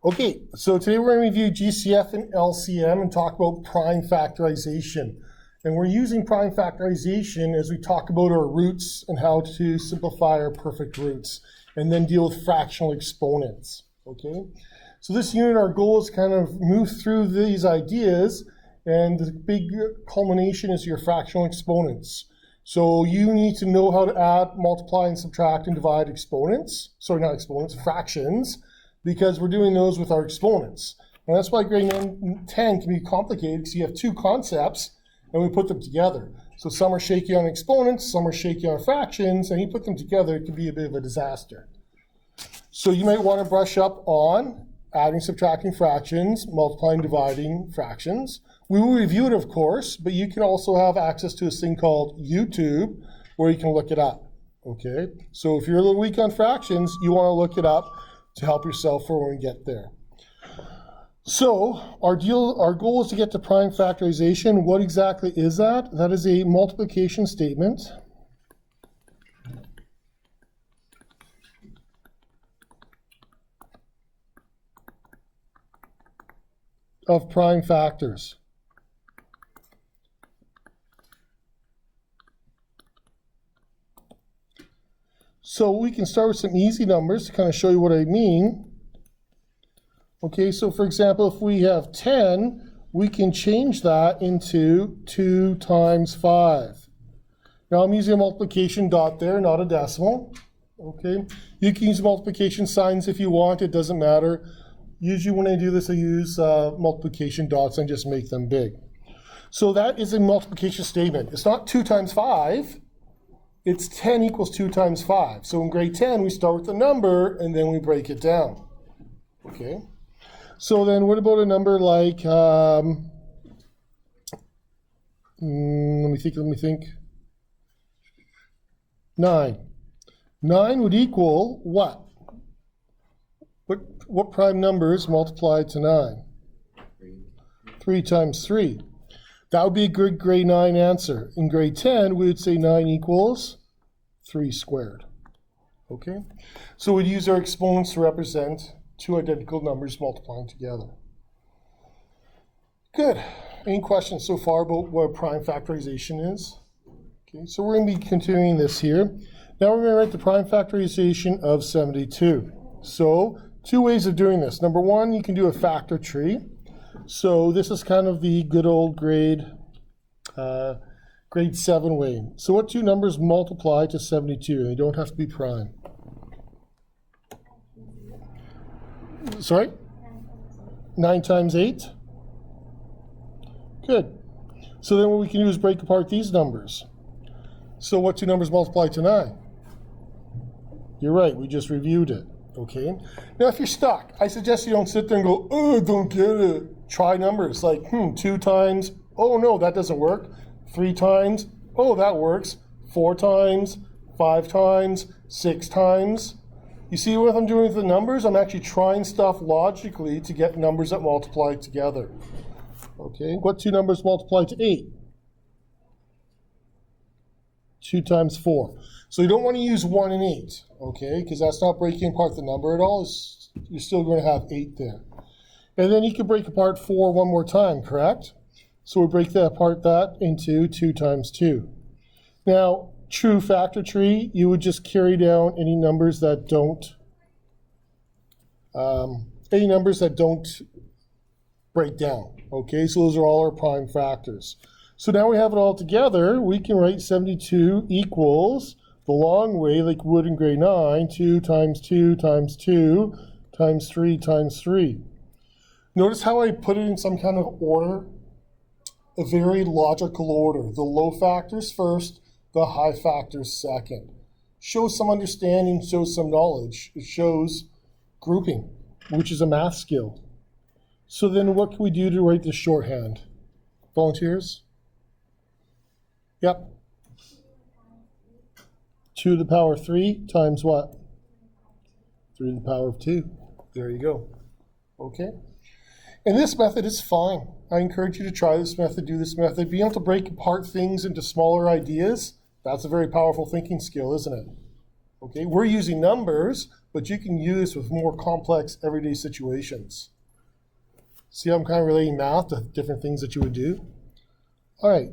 Okay, so today we're going to review GCF and LCM and talk about prime factorization. And we're using prime factorization as we talk about our roots and how to simplify our perfect roots, and then deal with fractional exponents. Okay, so this unit, our goal is kind of move through these ideas, and the big culmination is your fractional exponents. So you need to know how to add, multiply, and subtract and divide exponents. Sorry, not exponents, fractions, because we're doing those with our exponents. And that's why grade 10 can be complicated, because you have two concepts and we put them together. So some are shaky on exponents, some are shaky on fractions, and you put them together, it can be a bit of a disaster. So you might want to brush up on adding, subtracting fractions, multiplying, dividing fractions. We will review it, of course, but you can also have access to this thing called YouTube where you can look it up. Okay, so if you're a little weak on fractions, you want to look it up to help yourself for when we get there. So our goal is to get to prime factorization. What exactly is that? That is a multiplication statement of prime factors. So we can start with some easy numbers to kind of show you what I mean. Okay, so for example, if we have 10, we can change that into 2 times 5. Now I'm using a multiplication dot there, not a decimal. Okay, you can use multiplication signs if you want, it doesn't matter. Usually when I do this, I use multiplication dots and just make them big. So that is a multiplication statement. It's not 2 times 5. It's 10 equals 2 times 5. So in grade 10, we start with the number and then we break it down. Okay. So then what about a number like, let me think. 9. 9 would equal what? What prime numbers multiplied to 9? 3 times 3. That would be a good grade 9 answer. In grade 10, we would say 9 equals 3 squared. Okay? So we'd use our exponents to represent two identical numbers multiplying together. Good. Any questions so far about what prime factorization is? Okay, so we're going to be continuing this here. Now we're going to write the prime factorization of 72. So two ways of doing this. Number one, you can do a factor tree. So this is kind of the good old grade 7 way. So what two numbers multiply to 72? They don't have to be prime. Sorry? 9 times 8? Good. So then what we can do is break apart these numbers. So what two numbers multiply to 9? You're right, we just reviewed it. Okay. Now if you're stuck, I suggest you don't sit there and go, oh, I don't get it. Try numbers like, 2 times, oh no, that doesn't work. 3 times, oh, that works. 4 times, 5 times, 6 times. You see what I'm doing with the numbers? I'm actually trying stuff logically to get numbers that multiply together. Okay, what two numbers multiply to 8? 2 times 4. So you don't want to use 1 and 8, okay, because that's not breaking apart the number at all. You're still going to have 8 there. And then you can break apart 4 one more time, correct? So we break that apart into 2 times 2. Now, true factor tree, you would just carry down any numbers that don't break down. Okay, so those are all our prime factors. So now we have it all together. We can write 72 equals the long way, like we would in grade 9, 2 times 2 times 2 times 3 times 3. Notice how I put it in some kind of order, a very logical order. The low factors first, the high factors second. Shows some understanding, shows some knowledge. It shows grouping, which is a math skill. So then what can we do to write this shorthand? Volunteers? Yep. 2 to the power of 3 times what? 3 to the power of 2. There you go. Okay. And this method is fine. I encourage you to try this method, do this method. Being able to break apart things into smaller ideas, that's a very powerful thinking skill, isn't it? Okay, we're using numbers, but you can use with more complex everyday situations. See how I'm kind of relating math to different things that you would do? All right,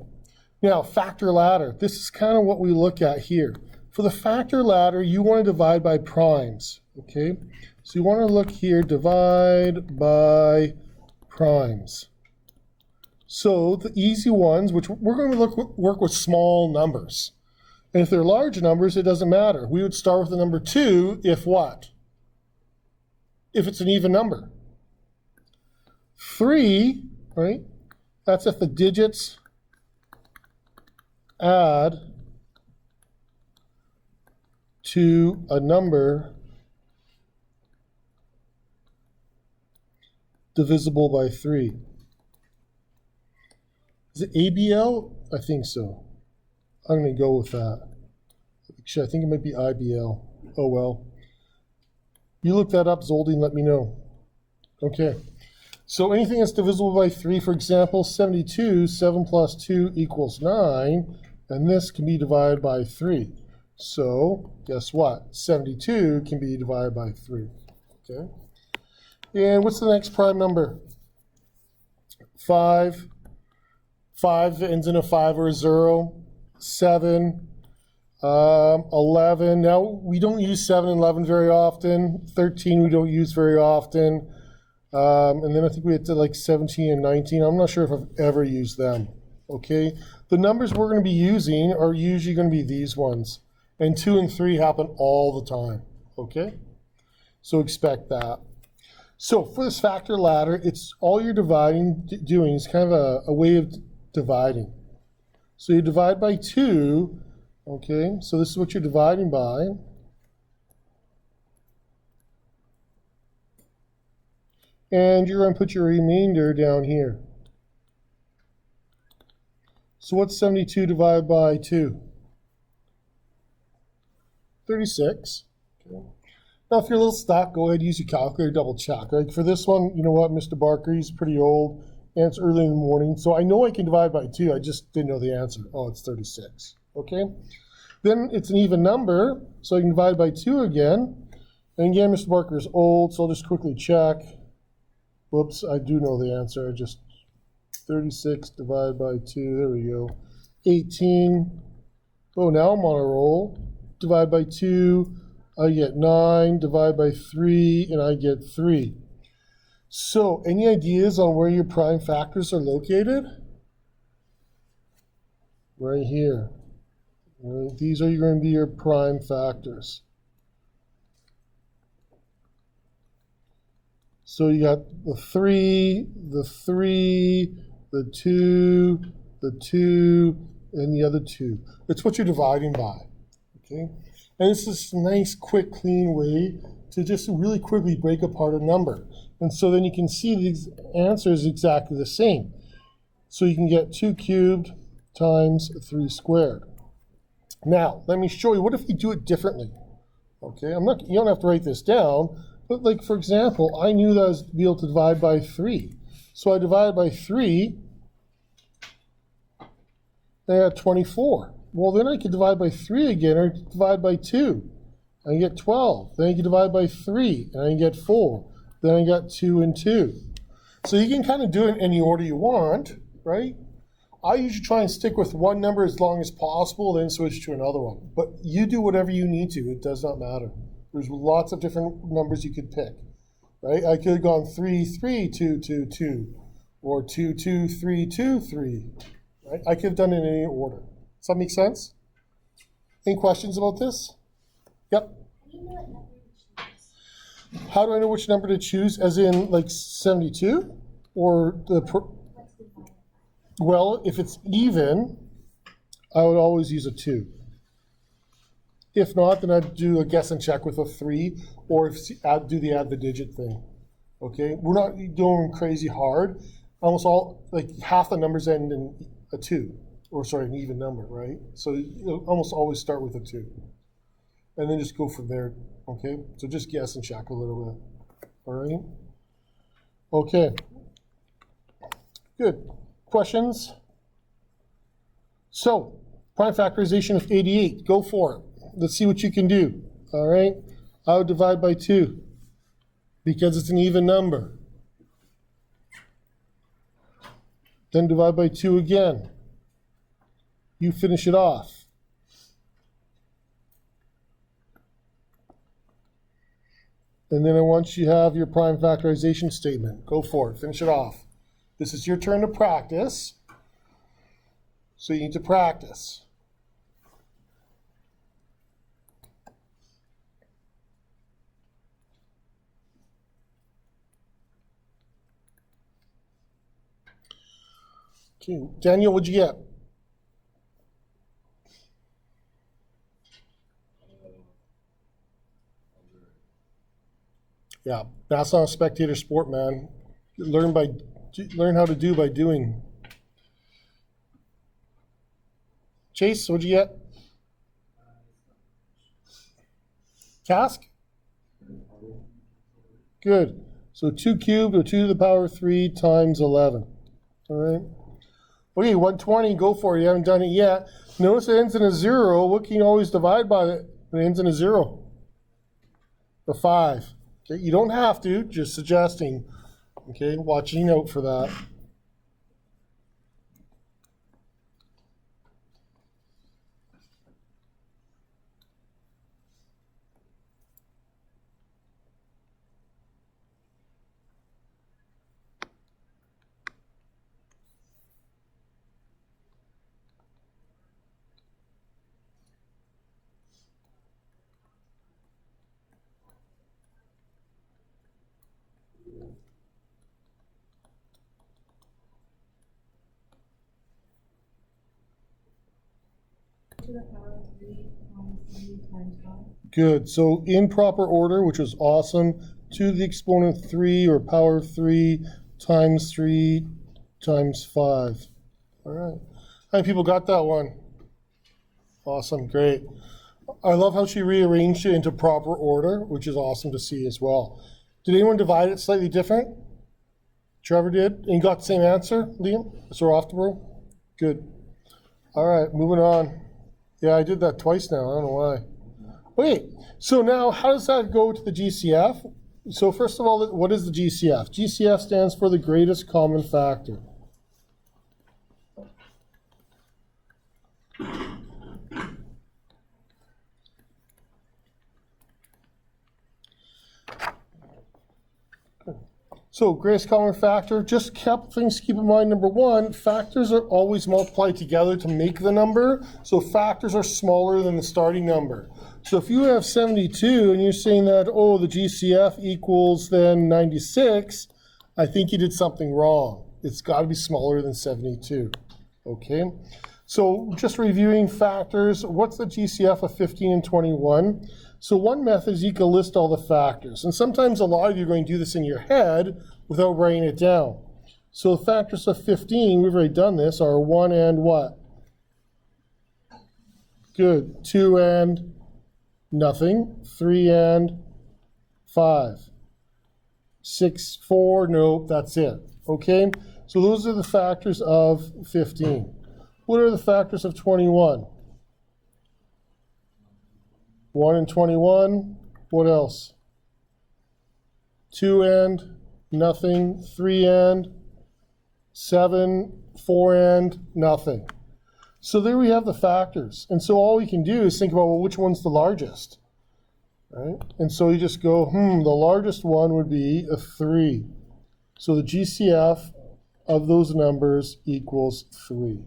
now factor ladder. This is kind of what we look at here. For the factor ladder, you want to divide by primes, okay? So you want to look here, divide by primes. So the easy ones, which we're going to work with small numbers. And if they're large numbers, it doesn't matter. We would start with the number 2 if what? If it's an even number. 3, right? That's if the digits add to a number divisible by 3. Is it ABL? I think so. I'm going to go with that. Actually, I think it might be IBL. Oh, well. You look that up, Zoldy, and let me know. Okay. So anything that's divisible by 3, for example, 72, 7 plus 2 equals 9, and this can be divided by 3. So guess what? 72 can be divided by 3. Okay. And what's the next prime number? 5. 5 ends in a 5 or a 0. 7, 11. Now, we don't use 7 and 11 very often. 13 we don't use very often. And then I think we had to like 17 and 19. I'm not sure if I've ever used them. Okay? The numbers we're going to be using are usually going to be these ones. And 2 and 3 happen all the time. Okay? So expect that. So for this factor ladder, it's all you're doing is kind of a way of dividing. So you divide by 2, okay? So this is what you're dividing by. And you're going to put your remainder down here. So what's 72 divided by 2? 36. Okay. Now, if you're a little stuck, go ahead and use your calculator, double check. Like for this one, you know what, Mr. Barker, he's pretty old. And it's early in the morning, so I know I can divide by 2. I just didn't know the answer. Oh, it's 36. Okay? Then it's an even number, so I can divide by 2 again. And again, Mr. Barker is old, so I'll just quickly check. Whoops, I do know the answer. I just 36 divided by 2. There we go. 18. Oh, now I'm on a roll. Divide by 2. I get 9. Divide by 3, and I get 3. So, any ideas on where your prime factors are located? Right here. Right. These are going to be your prime factors. So you got the 3, the 3, the 2, the 2, and the other 2. It's what you're dividing by. Okay? And it's this nice, quick, clean way to just really quickly break apart a number. And so then you can see these answers exactly the same. So you can get 2 cubed times 3 squared. Now, let me show you, what if we do it differently? Okay, you don't have to write this down, but like for example, I knew that I was be able to divide by 3. So I divided by 3, and I got 24. Well, then I could divide by 3 again, or divide by 2. I get 12. Then I can divide by 3, and I get 4. Then I got 2 and 2. So you can kind of do it in any order you want, right? I usually try and stick with one number as long as possible, then switch to another one. But you do whatever you need to. It does not matter. There's lots of different numbers you could pick, right? I could have gone 3, 3, 2, 2, 2, or 2, 2, 3, 2, 3. Right? I could have done it in any order. Does that make sense? Any questions about this? Yep. How do I know which number to choose? As in, like 72, or well, if it's even, I would always use a 2. If not, then I'd do a guess and check with a 3, or do the add the digit thing. Okay, we're not doing crazy hard. Almost all, like half the numbers end in a 2, or sorry, an even number, right? So you'll almost always start with a 2, and then just go from there. Okay, so just guess and check a little bit. All right. Okay. Good. Questions? So, prime factorization of 88. Go for it. Let's see what you can do. All right. I would divide by 2 because it's an even number. Then divide by 2 again. You finish it off. And then once you have your prime factorization statement, go for it, finish it off. This is your turn to practice. So you need to practice. Okay, Daniel, what'd you get? Yeah, that's not a spectator sport, man. Learn how to do by doing. Chase, what'd you get? Cask? Good. So 2 cubed or 2 to the power of 3 times 11. All right. Okay, 120, go for it. You haven't done it yet. Notice it ends in a 0. What can you always divide by it? It ends in a 0. A 5. Okay, you don't have to, just suggesting. Okay, watching out for that. To the power of 3 times 5. Good. So in proper order, which was awesome, 2 to the exponent 3 or power of 3 times 3 times 5. All right. How many people got that one? Awesome. Great. I love how she rearranged it into proper order, which is awesome to see as well. Did anyone divide it slightly different? Trevor did. And you got the same answer, Liam? So we're off the row? Good. All right. Moving on. Yeah, I did that twice now. I don't know why. Okay, so now how does that go to the GCF? So first of all, what is the GCF? GCF stands for the greatest common factor. So greatest common factor, just things to keep in mind. Number one, factors are always multiplied together to make the number. So factors are smaller than the starting number. So if you have 72 and you're saying that, oh, the GCF equals then 96, I think you did something wrong. It's got to be smaller than 72, okay? So just reviewing factors, what's the GCF of 15 and 21? So one method is you can list all the factors. And sometimes a lot of you are going to do this in your head without writing it down. So the factors of 15, we've already done this, are 1 and what? Good. 2 and nothing. 3 and 5. 6, 4, nope, that's it. Okay? So those are the factors of 15. What are the factors of 21? 1 and 21. What else? 2 and nothing. 3 and 7. 4 and nothing. So there we have the factors. And so all we can do is think about, well, which one's the largest? Right? And so you just go, the largest one would be a 3. So the GCF of those numbers equals 3.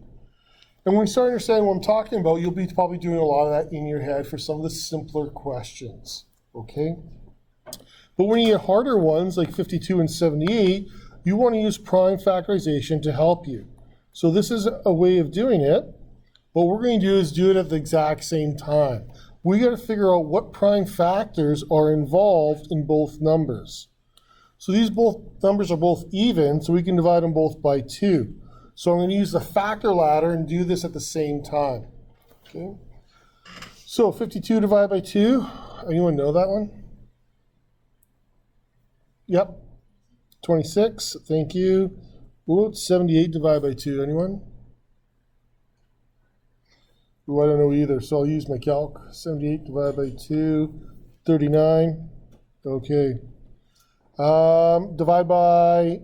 And when you start understanding what I'm talking about, you'll be probably doing a lot of that in your head for some of the simpler questions, okay? But when you get harder ones, like 52 and 78, you want to use prime factorization to help you. So this is a way of doing it. What we're going to do is do it at the exact same time. We got to figure out what prime factors are involved in both numbers. So these both numbers are both even, so we can divide them both by 2. So I'm going to use the factor ladder and do this at the same time. Okay. So 52 divided by 2. Anyone know that one? Yep. 26. Thank you. Ooh, 78 divided by 2. Anyone? Ooh, I don't know either, so I'll use my calc. 78 divided by 2. 39. Okay. Divide by,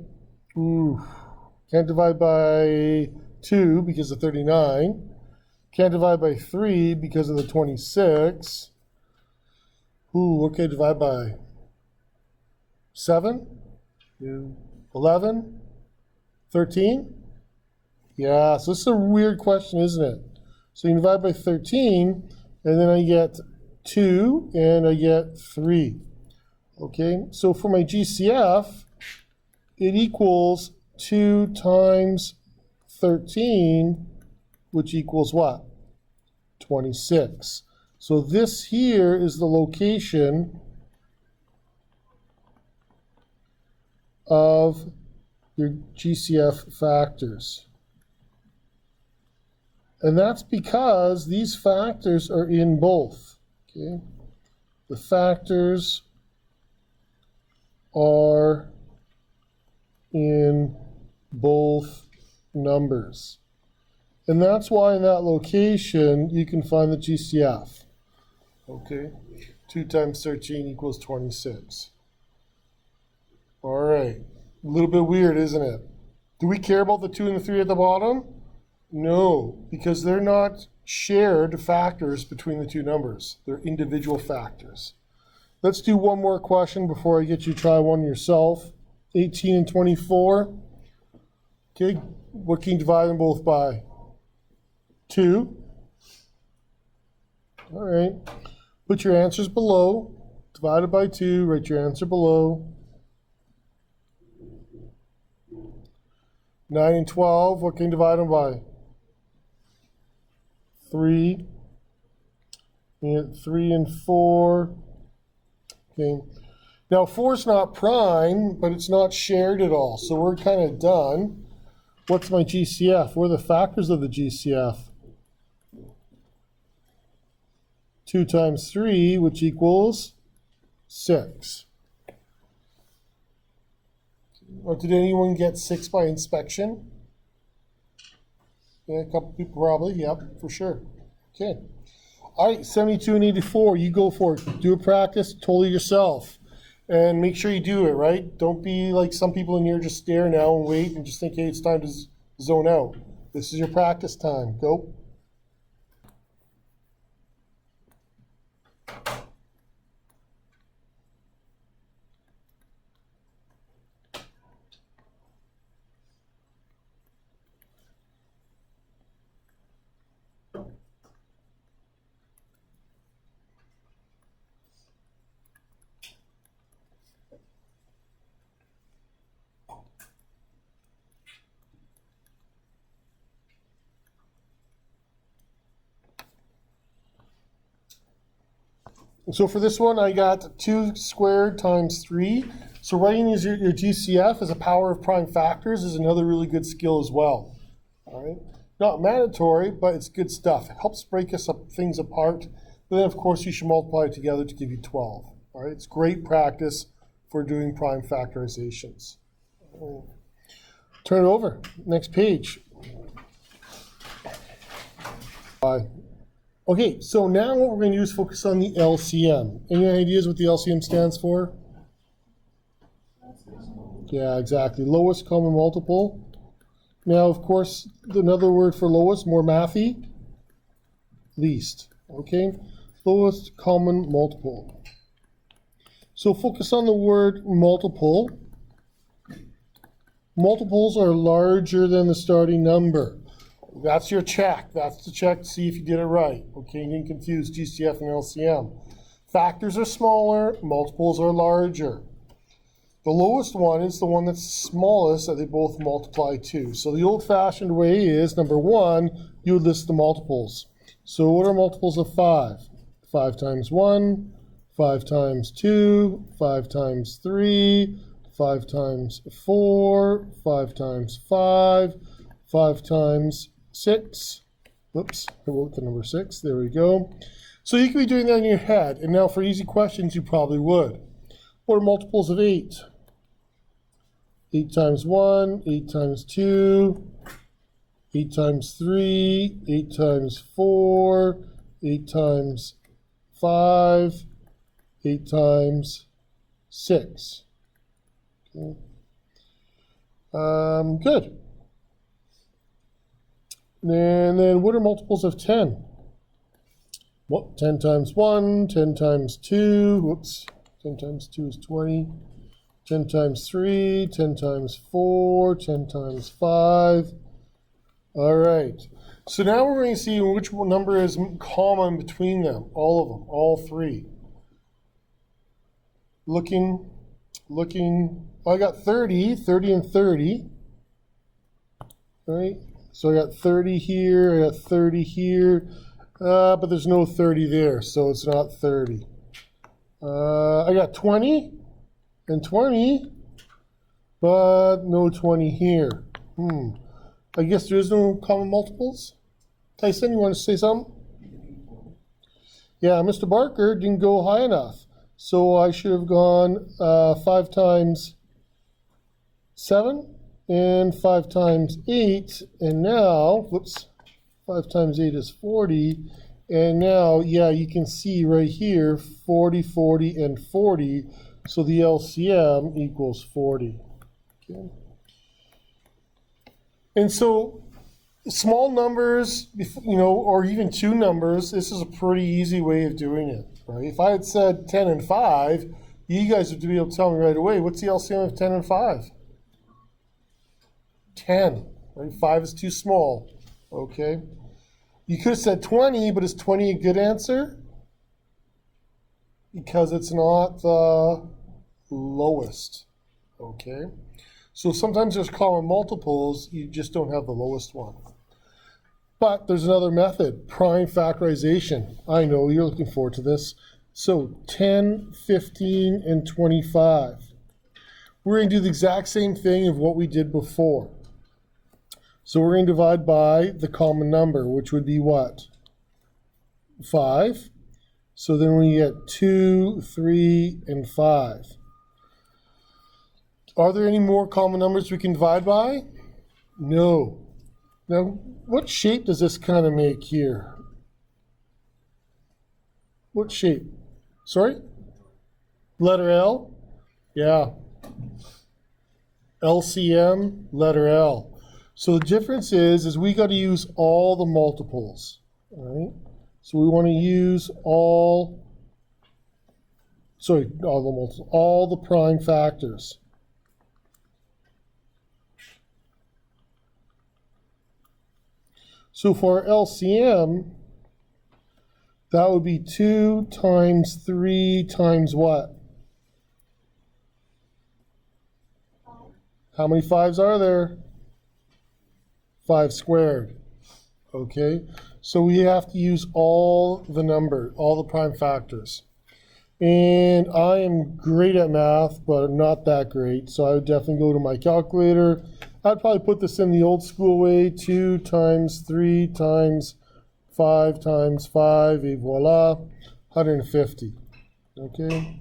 can't divide by 2 because of 39. Can't divide by 3 because of the 26. Okay, divide by 7, 11, 13. Yeah, so this is a weird question, isn't it? So you divide by 13, and then I get 2, and I get 3. Okay, so for my GCF, it equals 2 times 13, which equals what? 26. So this here is the location of your GCF factors. And that's because these factors are in both. Okay? The factors are in both numbers. And that's why in that location you can find the GCF. Okay? 2 times 13 equals 26. All right. A little bit weird, isn't it? Do we care about the 2 and the 3 at the bottom? No, because they're not shared factors between the two numbers. They're individual factors. Let's do one more question before I get you to try one yourself. 18 and 24. Okay, what can you divide them both by? 2. All right. Put your answers below. Divided by 2, write your answer below. 9 and 12, what can you divide them by? 3. And 3 and 4. Okay. Now 4 is not prime, but it's not shared at all. So we're kind of done. What's my GCF? What are the factors of the GCF? 2 times 3, which equals 6. Or did anyone get 6 by inspection? Yeah, a couple people probably. Yep, for sure. Okay. All right, 72 and 84, you go for it. Do a practice totally yourself. And make sure you do it, right? Don't be like some people in here just stare now and wait and just think, hey, it's time to zone out. This is your practice time. Go. So for this one, I got 2 squared times 3. So writing your GCF as a power of prime factors is another really good skill as well. All right, not mandatory, but it's good stuff. It helps break things apart. But then, of course, you should multiply it together to give you 12. All right, it's great practice for doing prime factorizations. Turn it over. Next page. Okay, so now what we're going to do is focus on the LCM. Any ideas what the LCM stands for? Yeah, exactly. Lowest common multiple. Now, of course, another word for lowest, more mathy. Least. Okay? Lowest common multiple. So focus on the word multiple. Multiples are larger than the starting number. That's your check. That's the check to see if you did it right. Okay, you didn't confuse GCF and LCM. Factors are smaller, multiples are larger. The lowest one is the one that's smallest that they both multiply to. So the old-fashioned way is, number 1, you would list the multiples. So what are multiples of 5? 5 times 1, 5 times 2, 5 times 3, 5 times 4, 5 times 5, 5 times 6. Whoops, I wrote the number 6. There we go. So you could be doing that in your head. And now for easy questions, you probably would. What are multiples of 8? 8 times 1, 8 times 2, 8 times 3, 8 times 4, 8 times 5, 8 times 6. Okay. Good. And then what are multiples of 10? Well, 10 times 1, 10 times 2, whoops, 10 times 2 is 20, 10 times 3, 10 times 4, 10 times 5. All right. So now we're going to see which number is common between them, all of them, all three. Looking, I got 30 and 30. All right. So I got 30 here, I got 30 here. But there's no 30 there, so it's not 30. I got 20 and 20, but no 20 here. I guess there is no common multiples. Tyson, you want to say something? Yeah, Mr. Barker didn't go high enough. So I should have gone 5 times 7 and 5 times 8. And now, whoops. 5 times 8 is 40, and now, yeah, you can see right here, 40, 40, and 40, so the LCM equals 40. Okay. And so, small numbers, or even two numbers, this is a pretty easy way of doing it, right? If I had said 10 and 5, you guys would be able to tell me right away, what's the LCM of 10 and 5? 10, right? 5 is too small, okay? You could have said 20, but is 20 a good answer? Because it's not the lowest, okay? So sometimes there's common multiples, you just don't have the lowest one. But there's another method, prime factorization. I know you're looking forward to this. So 10, 15, and 25. We're going to do the exact same thing of what we did before. So we're going to divide by the common number, which would be what? 5. So then we get 2, 3, and 5. Are there any more common numbers we can divide by? No. Now, what shape does this kind of make here? What shape? Sorry? Letter L? Yeah. LCM, letter L. So the difference is we got to use all the multiples, all right? So we want to use all the prime factors. So for our LCM, that would be 2 times 3 times what? How many 5s are there? 5 squared. Okay, so we have to use all the prime factors. And I am great at math, but not that great. So I would definitely go to my calculator. I'd probably put this in the old school way, 2 times 3 times 5 times 5, et voila, 150. Okay,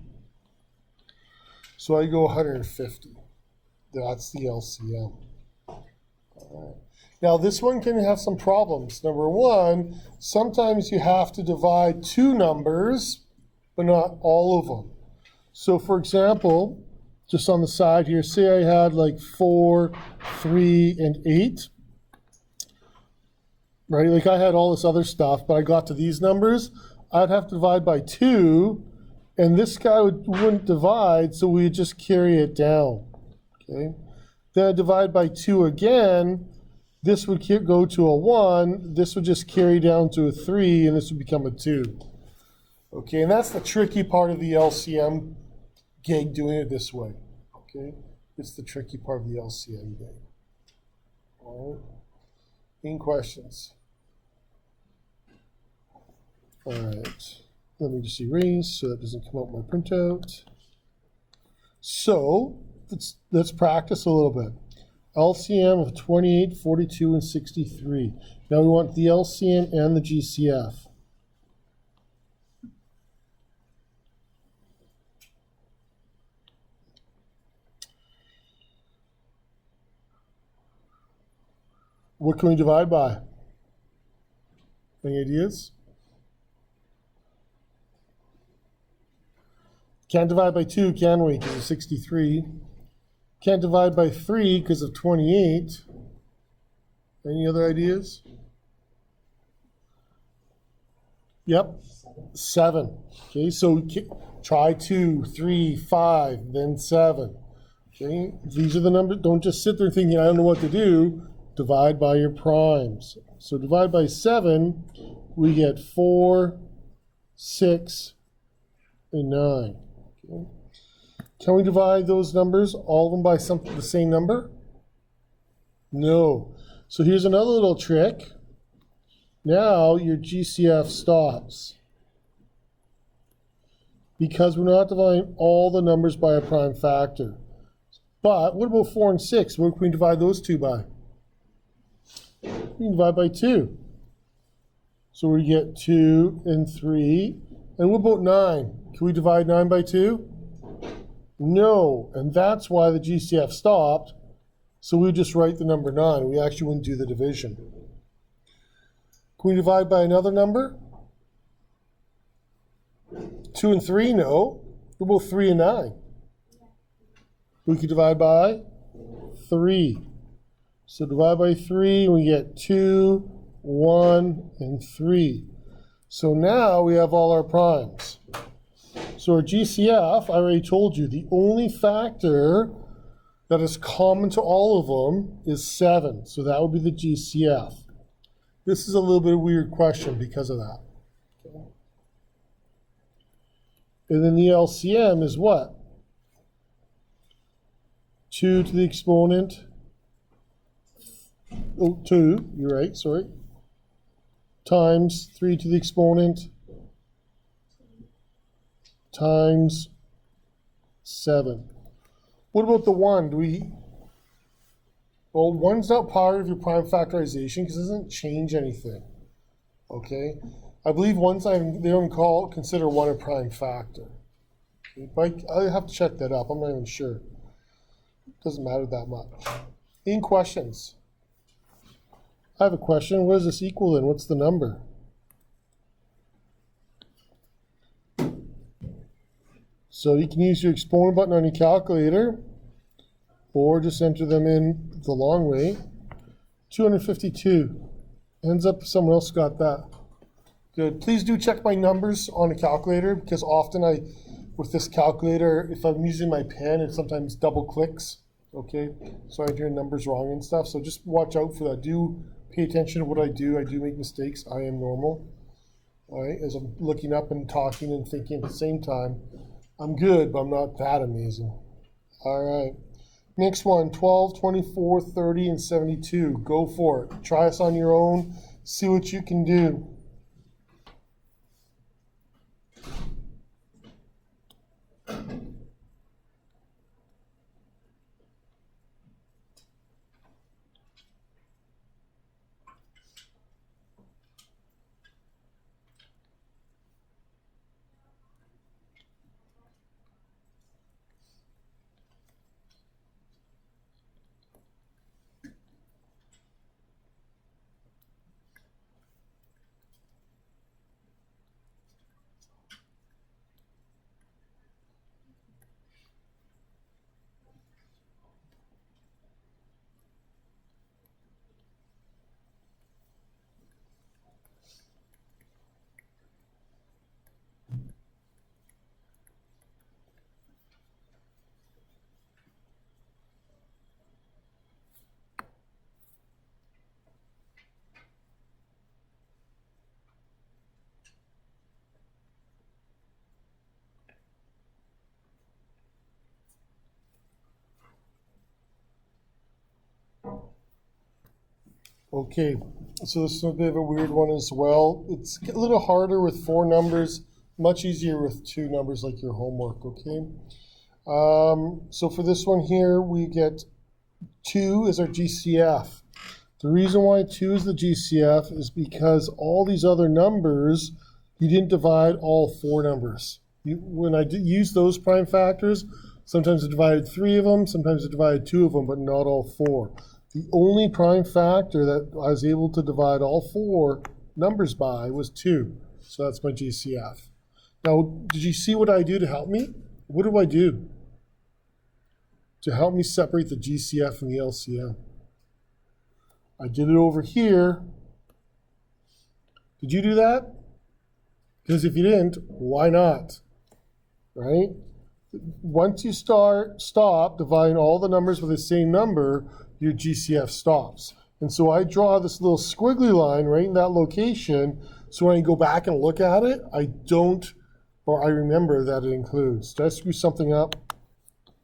so I go 150. That's the LCM. All right. Now this one can have some problems. Number one, sometimes you have to divide two numbers, but not all of them. So for example, just on the side here, say I had like 4, 3, and 8. Right, like I had all this other stuff, but I got to these numbers, I'd have to divide by 2, and this guy wouldn't divide, so we'd just carry it down. Okay, then I divide by 2 again, this would go to a 1, this would just carry down to a 3, and this would become a 2. Okay, and that's the tricky part of the LCM gig, doing it this way. Okay, it's the tricky part of the LCM gig. All right, any questions? All right, let me just erase so that doesn't come out my printout. So let's practice a little bit. LCM of 28, 42, and 63. Now we want the LCM and the GCF. What can we divide by? Any ideas? Can't divide by 2, can we, because of 63. Can't divide by 3 because of 28. Any other ideas? Yep, 7. Okay, so try 2, 3, 5, then 7. Okay, these are the numbers. Don't just sit there thinking, I don't know what to do. Divide by your primes. So divide by 7, we get 4, 6, and 9. Okay. Can we divide those numbers, all of them, by the same number? No. So here's another little trick. Now your GCF stops. Because we're not dividing all the numbers by a prime factor. But what about 4 and 6? What can we divide those two by? We can divide by 2. So we get 2 and 3. And what about 9? Can we divide 9 by 2? No. And that's why the GCF stopped. So we just write the number 9. We actually wouldn't do the division. Can we divide by another number? 2 and 3? No. What about 3 and 9? We could divide by 3. So divide by 3, and we get 2, 1, and 3. So now we have all our primes. So our GCF, I already told you, the only factor that is common to all of them is 7. So that would be the GCF. This is a little bit of a weird question because of that. And then the LCM is what? 2 to the exponent. Oh, 2, you're right, sorry. Times 3 to the exponent times 7. What about the 1? Well, 1's not part of your prime factorization because it doesn't change anything. Okay? I believe they don't consider 1 a prime factor. Okay? But I have to check that up. I'm not even sure. It doesn't matter that much. Any questions? I have a question. What does this equal then? What's the number? So you can use your exponent button on your calculator or just enter them in the long way. 252. Ends up someone else got that. Good. Please do check my numbers on a calculator because often with this calculator, if I'm using my pen, it sometimes double clicks. Okay, so I enter numbers wrong and stuff. So just watch out for that. Do pay attention to what I do. I do make mistakes. I am normal. All right, as I'm looking up and talking and thinking at the same time. I'm good, but I'm not that amazing. All right. Next one, 12, 24, 30, and 72. Go for it. Try this on your own. See what you can do. Okay, so this is a bit of a weird one as well. It's a little harder with 4 numbers, much easier with 2 numbers like your homework, okay? So for this one here, we get 2 as our GCF. The reason why 2 is the GCF is because all these other numbers, you didn't divide all 4 numbers. When I use those prime factors, sometimes I divided 3 of them, sometimes I divided 2 of them, but not all 4. The only prime factor that I was able to divide all 4 numbers by was 2. So that's my GCF. Now, did you see what I do to help me? what do I do to help me separate the GCF and the LCM? I did it over here. Did you do that? Because if you didn't, why not? Right? Once you stop dividing all the numbers by the same number, your GCF stops. And so I draw this little squiggly line right in that location, so when I go back and look at it, I don't, or I remember that it includes. Did I screw something up?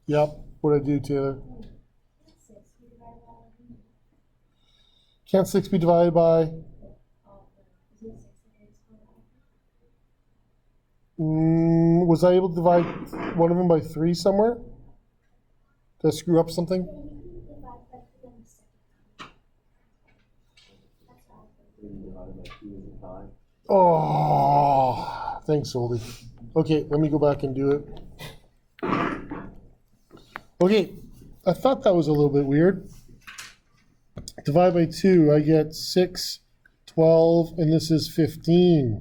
Yep. What did I do, Taylor? Can't 6 be divided by? Was I able to divide one of them by 3 somewhere? Did I screw up something? Oh, thanks, Oldie. Okay, let me go back and do it. Okay, I thought that was a little bit weird. Divide by 2, I get 6, 12, and this is 15.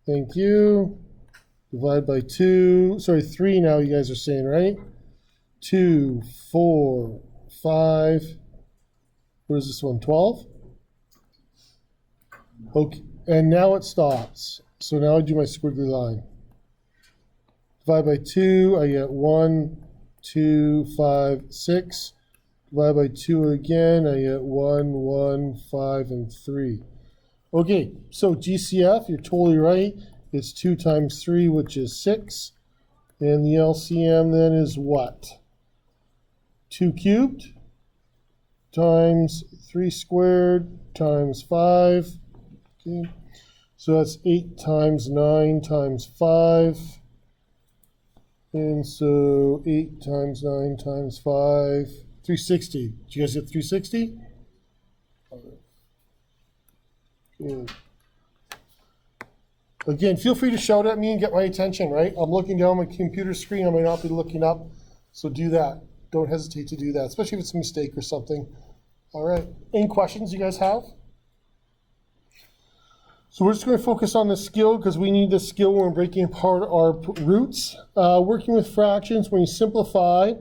Thank you. Divide by 2, sorry, 3 now you guys are saying, right? 2, 4, 5, what is this one, 12? Okay, and now it stops. So now I do my squiggly line. Divide by 2, I get 1, 2, 5, 6. Divide by 2 again, I get 1, 1, 5, and 3. Okay, so GCF, you're totally right. It's 2 times 3, which is 6. And the LCM then is what? 2 cubed times 3 squared times 5. Okay, so that's 8 times 9 times 5. And so 8 times 9 times 5, 360. Did you guys get 360? Good. Again, feel free to shout at me and get my attention, right? I'm looking down my computer screen. I might not be looking up. So do that. Don't hesitate to do that, especially if it's a mistake or something. All right. Any questions you guys have? So we're just going to focus on the skill because we need the skill when we're breaking apart our roots. Working with fractions, when you simplify,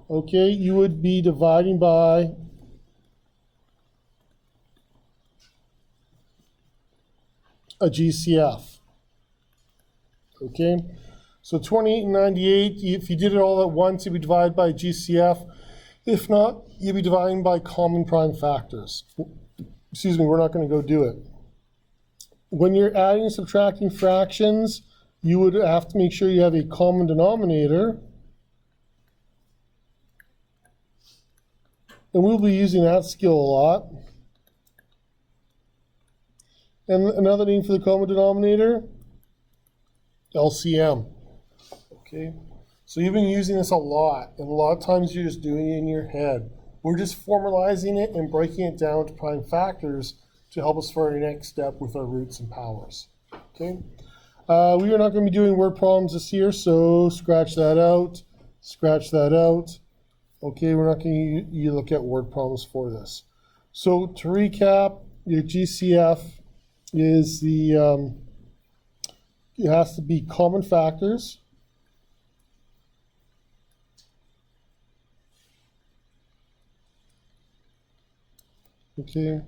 okay, you would be dividing by a GCF. Okay, so 28 and 98, if you did it all at once, you'd be divided by GCF. If not, you'd be dividing by common prime factors. Excuse me, we're not going to go do it. When you're adding and subtracting fractions, you would have to make sure you have a common denominator. And we'll be using that skill a lot. And another name for the common denominator, LCM. Okay, so you've been using this a lot, and a lot of times you're just doing it in your head. We're just formalizing it and breaking it down to prime factors to help us for our next step with our roots and powers. Okay, we are not going to be doing word problems this year, so scratch that out, scratch that out. Okay, we're not going to look at word problems for this. So to recap, your GCF is the, it has to be common factors. Okay,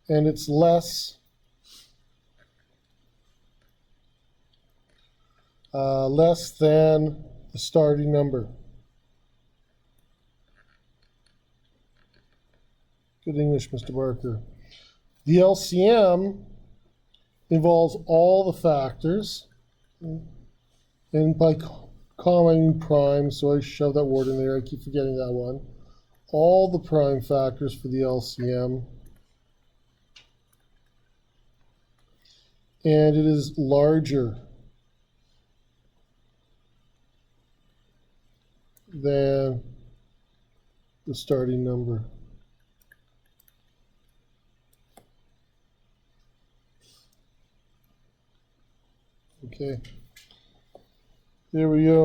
and it's less than the starting number. Good English, Mr. Barker. The LCM involves all the factors, and by common I mean prime, so I shove that word in there, I keep forgetting that one. All the prime factors for the LCM, and it is larger than the starting number. Okay, there we go.